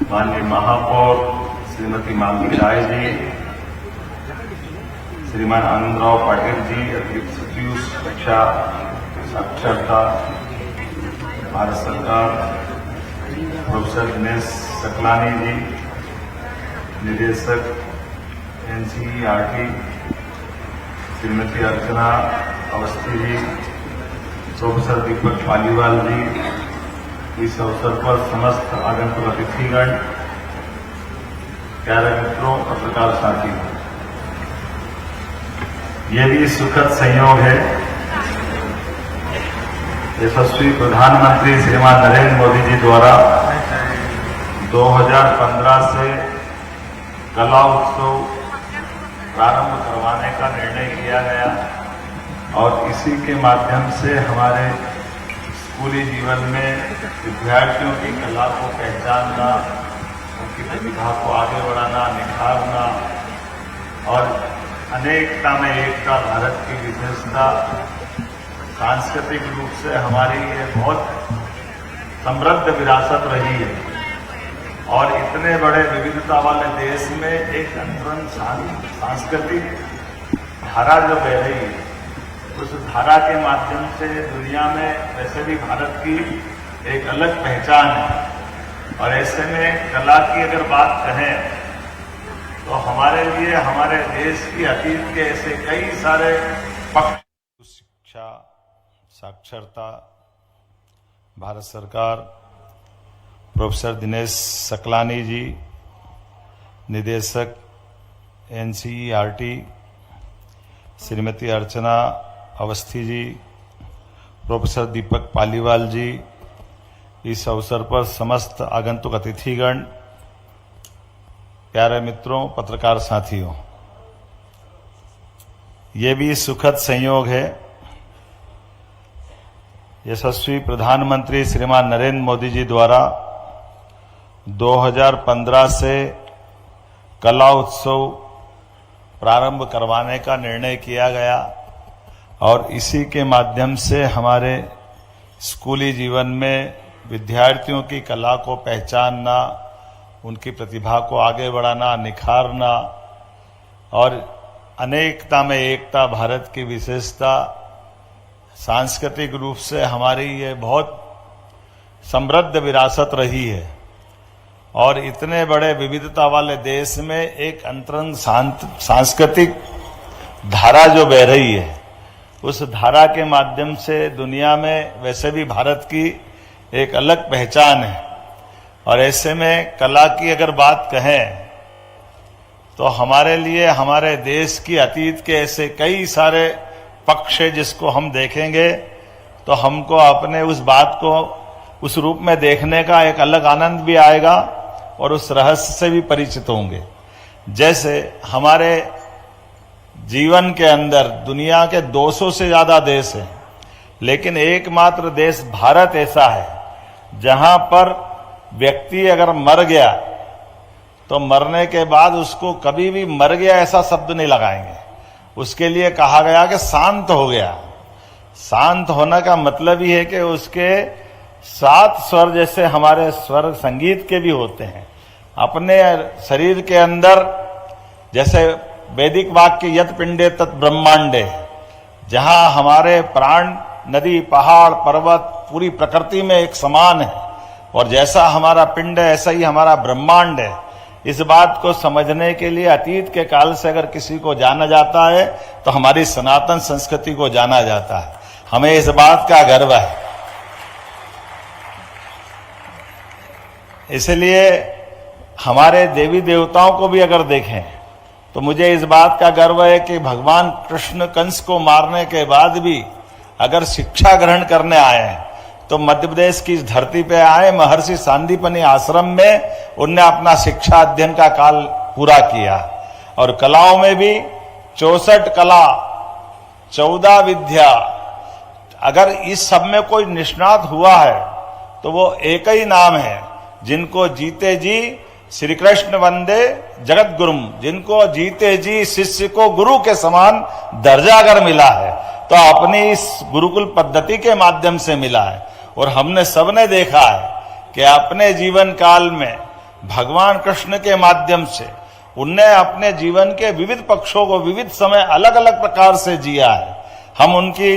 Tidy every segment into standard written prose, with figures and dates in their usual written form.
माननीय महापौर श्रीमती मालती राय जी, श्रीमान आनंदराव पाटिल जी, अतिरिक्त सचिव शिक्षा साक्षरता भारत सरकार, प्रोफेसर दिनेश सकलानी जी, निदेशक एनसीईआरटी श्रीमती अर्चना अवस्थी जी, प्रोफेसर दीपक पालीवाल जी, इस अवसर पर समस्त आगंतुक अतिथिगण, प्यारे मित्रों, पत्रकार साथियों, ये भी सुखद संयोग है यशस्वी प्रधानमंत्री श्रीमान नरेंद्र मोदी जी द्वारा 2015 से कला उत्सव प्रारंभ करवाने का निर्णय किया गया और इसी के माध्यम से हमारे स्कूली जीवन में विद्यार्थियों की कला को पहचानना, उनकी प्रतिभा को आगे बढ़ाना, निखारना और अनेकता में एकता भारत की विशेषता, सांस्कृतिक रूप से हमारी ये बहुत समृद्ध विरासत रही है और इतने बड़े विविधता वाले देश में एक अंतरंग सांस्कृतिक धारा जो बह रही है, उस धारा के माध्यम से दुनिया में वैसे भी भारत की एक अलग पहचान है और ऐसे में कला की अगर बात कहें तो हमारे लिए हमारे देश की अतीत के ऐसे कई सारे पक्ष, शिक्षा साक्षरता भारत सरकार, प्रोफेसर दिनेश सकलानी जी, निदेशक एनसीईआरटी श्रीमती अर्चना अवस्थी जी, प्रोफेसर दीपक पालीवाल जी, इस अवसर पर समस्त आगंतुक अतिथिगण, प्यारे मित्रों, पत्रकार साथियों, ये भी सुखद संयोग है यशस्वी प्रधानमंत्री श्रीमान नरेंद्र मोदी जी द्वारा 2015 से कला उत्सव प्रारंभ करवाने का निर्णय किया गया और इसी के माध्यम से हमारे स्कूली जीवन में विद्यार्थियों की कला को पहचानना, उनकी प्रतिभा को आगे बढ़ाना, निखारना और अनेकता में एकता भारत की विशेषता, सांस्कृतिक रूप से हमारी ये बहुत समृद्ध विरासत रही है और इतने बड़े विविधता वाले देश में एक अंतरंग सांस्कृतिक धारा जो बह रही है, उस धारा के माध्यम से दुनिया में वैसे भी भारत की एक अलग पहचान है और ऐसे में कला की अगर बात कहें तो हमारे लिए हमारे देश की अतीत के ऐसे कई सारे पक्ष है जिसको हम देखेंगे तो हमको अपने उस बात को उस रूप में देखने का एक अलग आनंद भी आएगा और उस रहस्य से भी परिचित होंगे। जैसे हमारे जीवन के अंदर दुनिया के 200 से ज्यादा देश हैं, लेकिन एकमात्र देश भारत ऐसा है जहां पर व्यक्ति अगर मर गया तो मरने के बाद उसको कभी भी मर गया ऐसा शब्द नहीं लगाएंगे, उसके लिए कहा गया कि शांत हो गया। शांत होने का मतलब ही है कि उसके 7 स्वर जैसे हमारे स्वर संगीत के भी होते हैं अपने शरीर के अंदर, जैसे वैदिक वाक्य यत पिंडे तत् ब्रह्मांडे, जहां हमारे प्राण नदी पहाड़ पर्वत पूरी प्रकृति में एक समान है और जैसा हमारा पिंड है ऐसा ही हमारा ब्रह्मांड है। इस बात को समझने के लिए अतीत के काल से अगर किसी को जाना जाता है तो हमारी सनातन संस्कृति को जाना जाता है। हमें इस बात का गर्व है। इसलिए हमारे देवी देवताओं को भी अगर देखें तो मुझे इस बात का गर्व है कि भगवान कृष्ण कंस को मारने के बाद भी अगर शिक्षा ग्रहण करने आए हैं तो मध्य प्रदेश की इस धरती पे आए, महर्षि सांदीपनि आश्रम में उनने अपना शिक्षा अध्ययन का काल पूरा किया और कलाओं में भी 64 कला 14 विद्या, अगर इस सब में कोई निष्णात हुआ है तो वो एक ही नाम है जिनको जीते जी श्री कृष्ण वंदे जगत गुरुम, जिनको जीते जी शिष्य को गुरु के समान दर्जा अगर मिला है तो अपनी इस गुरुकुल पद्धति के माध्यम से मिला है। और हमने सबने देखा है कि अपने जीवन काल में भगवान कृष्ण के माध्यम से उनने अपने जीवन के विविध पक्षों को विविध समय अलग अलग प्रकार से जिया है। हम उनकी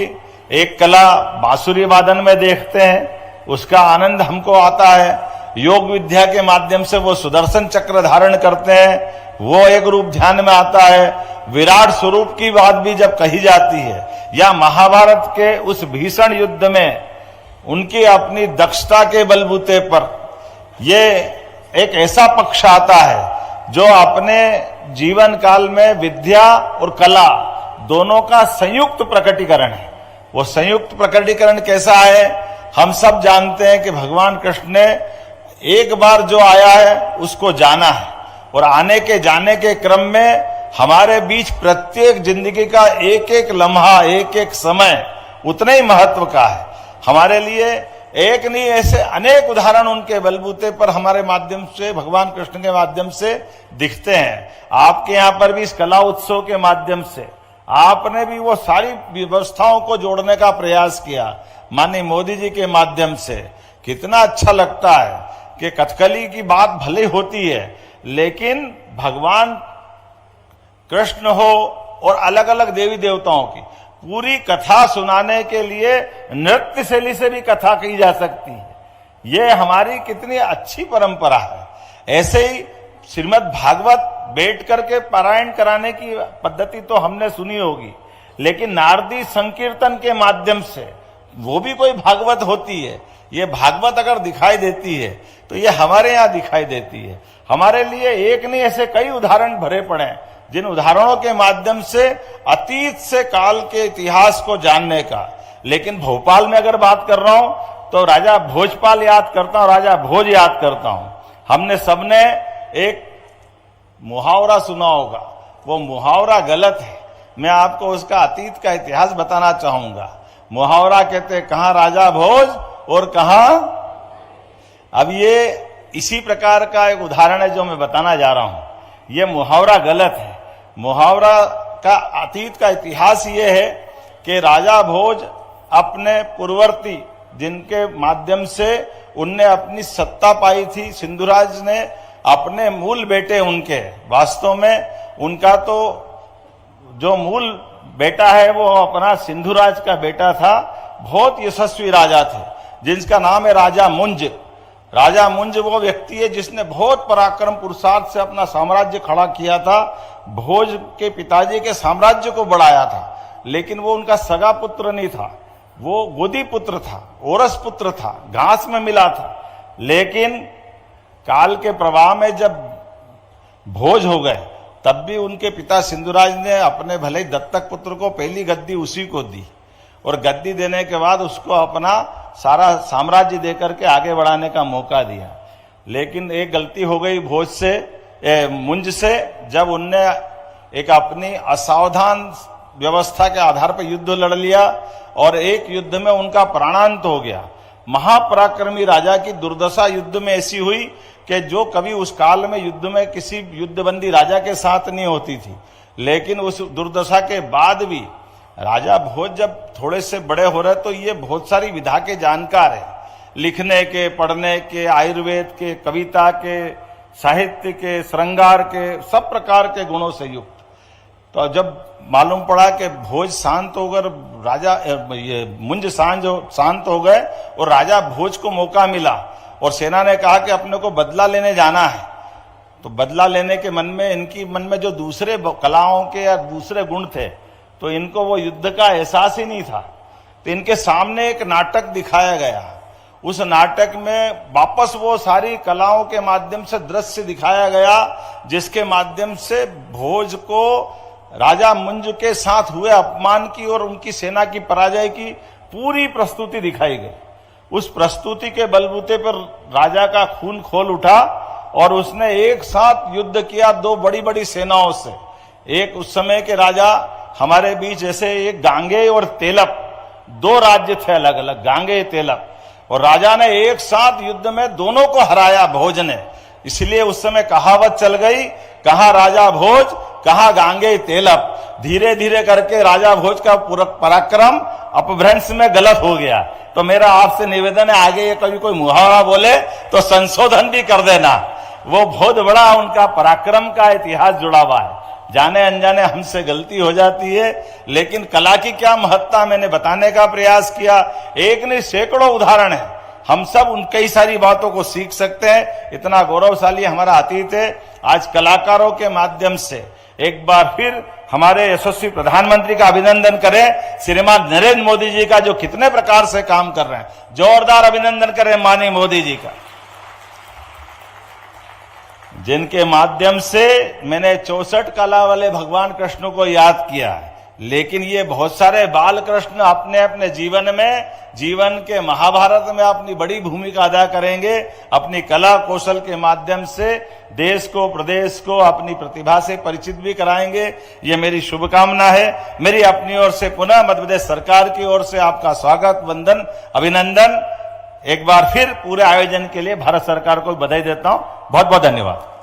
एक कला बांसुरी वादन में देखते हैं, उसका आनंद हमको आता है। योग विद्या के माध्यम से वो सुदर्शन चक्र धारण करते हैं, वो एक रूप ध्यान में आता है। विराट स्वरूप की बात भी जब कही जाती है, या महाभारत के उस भीषण युद्ध में उनकी अपनी दक्षता के बलबूते पर ये एक ऐसा पक्ष आता है जो अपने जीवन काल में विद्या और कला दोनों का संयुक्त प्रकटीकरण है। वो संयुक्त प्रकटीकरण कैसा है, हम सब जानते हैं कि भगवान कृष्ण ने एक बार जो आया है उसको जाना है, और आने के जाने के क्रम में हमारे बीच प्रत्येक जिंदगी का एक एक लम्हा, एक एक समय उतना ही महत्व का है हमारे लिए। एक नहीं, ऐसे अनेक उदाहरण उनके बलबूते पर हमारे माध्यम से, भगवान कृष्ण के माध्यम से दिखते हैं। आपके यहां पर भी इस कला उत्सव के माध्यम से आपने भी वो सारी व्यवस्थाओं को जोड़ने का प्रयास किया माननीय मोदी जी के माध्यम से। कितना अच्छा लगता है कि कथकली की बात भले होती है, लेकिन भगवान कृष्ण हो और अलग अलग देवी देवताओं की पूरी कथा सुनाने के लिए नृत्य शैली से भी कथा की जा सकती है। ये हमारी कितनी अच्छी परंपरा है। ऐसे ही श्रीमद् भागवत बैठ करके पारायण कराने की पद्धति तो हमने सुनी होगी, लेकिन नारदी संकीर्तन के माध्यम से वो भी कोई भागवत होती है। ये भागवत अगर दिखाई देती है तो ये हमारे यहाँ दिखाई देती है। हमारे लिए एक नहीं, ऐसे कई उदाहरण भरे पड़े हैं, जिन उदाहरणों के माध्यम से अतीत से काल के इतिहास को जानने का। लेकिन भोपाल में अगर बात कर रहा हूं तो राजा भोजपाल याद करता हूं, राजा भोज याद करता हूं। हमने सबने एक मुहावरा सुना होगा, वो मुहावरा गलत है। मैं आपको उसका अतीत का इतिहास बताना चाहूंगा। मुहावरा कहते कहां राजा भोज और कहां, अब ये इसी प्रकार का एक उदाहरण है जो मैं बताना जा रहा हूं। ये मुहावरा गलत है। मुहावरा का अतीत का इतिहास ये है कि राजा भोज अपने पूर्ववर्ती जिनके माध्यम से उनने अपनी सत्ता पाई थी, सिंधुराज ने अपने मूल बेटे उनके, वास्तव में उनका तो जो मूल बेटा है वो अपना सिंधुराज का बेटा था। बहुत यशस्वी राजा थे जिसका नाम है राजा मुंज। राजा मुंज वो व्यक्ति है जिसने बहुत पराक्रम पुरुषार्थ से अपना साम्राज्य खड़ा किया था। भोज के पिताजी के साम्राज्य को बढ़ाया था, लेकिन वो उनका सगा पुत्र नहीं था, वो गोदी पुत्र था, ओरस पुत्र था, घास में मिला था। लेकिन काल के प्रवाह में जब भोज हो गए तब भी उनके पिता सिंधुराज ने अपने भले दत्तक पुत्र को पहली गद्दी उसी को दी, और गद्दी देने के बाद उसको अपना सारा साम्राज्य देकर के आगे बढ़ाने का मौका दिया। लेकिन एक गलती हो गई भोज से, मुंज से, जब उनने एक अपनी असावधान व्यवस्था के आधार पर युद्ध लड़ लिया और एक युद्ध में उनका प्राणांत हो गया। महापराक्रमी राजा की दुर्दशा युद्ध में ऐसी हुई कि जो कभी उस काल में युद्ध में किसी युद्धबंदी राजा के साथ नहीं होती थी। लेकिन उस दुर्दशा के बाद भी राजा भोज जब थोड़े से बड़े हो रहे तो ये बहुत सारी विधा के जानकार है, लिखने के, पढ़ने के, आयुर्वेद के, कविता के, साहित्य के, श्रृंगार के, सब प्रकार के गुणों से युक्त। तो जब मालूम पड़ा कि भोज शांत होकर राजा ये मुंज शांत हो गए और राजा भोज को मौका मिला और सेना ने कहा कि अपने को बदला लेने जाना है, तो बदला लेने के मन में, इनकी मन में जो दूसरे कलाओं के या दूसरे गुण थे, तो इनको वो युद्ध का एहसास ही नहीं था। तो इनके सामने एक नाटक दिखाया गया। उस नाटक में वापस वो सारी कलाओं के माध्यम से दृश्य दिखाया गया जिसके माध्यम से भोज को राजा मुंज के साथ हुए अपमान की और उनकी सेना की पराजय की पूरी प्रस्तुति दिखाई गई। उस प्रस्तुति के बलबूते पर राजा का खून खोल उठा और उसने एक साथ युद्ध किया दो बड़ी बड़ी सेनाओं से। एक उस समय के राजा हमारे बीच, जैसे एक गांगे और तेलप, दो राज्य थे अलग अलग, गांगे तेलप, और राजा ने एक साथ युद्ध में दोनों को हराया भोज ने। इसलिए उस समय कहावत चल गई, कहां राजा भोज कहां गांगे तेलप। धीरे धीरे करके राजा भोज का पराक्रम अपभ्रंश में गलत हो गया। तो मेरा आपसे निवेदन है, आगे ये कभी कोई मुहावरा बोले तो संशोधन भी कर देना। वो बहुत बड़ा उनका पराक्रम का इतिहास जुड़ा हुआ है। जाने अनजाने हमसे गलती हो जाती है, लेकिन कला की क्या महत्ता मैंने बताने का प्रयास किया। एक नहीं सैकड़ों उदाहरण है, हम सब उन कई सारी बातों को सीख सकते हैं। इतना गौरवशाली हमारा अतीत है। आज कलाकारों के माध्यम से एक बार फिर हमारे यशस्वी प्रधानमंत्री का अभिनंदन करें। श्रीमान नरेंद्र मोदी जी का जो कितने प्रकार से काम कर रहे हैं, जोरदार अभिनंदन करें माननीय मोदी जी का, जिनके माध्यम से मैंने 64 कला वाले भगवान कृष्ण को याद किया है। लेकिन ये बहुत सारे बाल कृष्ण अपने अपने जीवन में, जीवन के महाभारत में अपनी बड़ी भूमिका अदा करेंगे। अपनी कला कौशल के माध्यम से देश को, प्रदेश को अपनी प्रतिभा से परिचित भी कराएंगे। ये मेरी शुभकामना है। मेरी अपनी ओर से पुनः मध्य प्रदेश सरकार की ओर से आपका स्वागत, वंदन, अभिनंदन। एक बार फिर पूरे आयोजन के लिए भारत सरकार को बधाई देता हूं। बहुत बहुत धन्यवाद।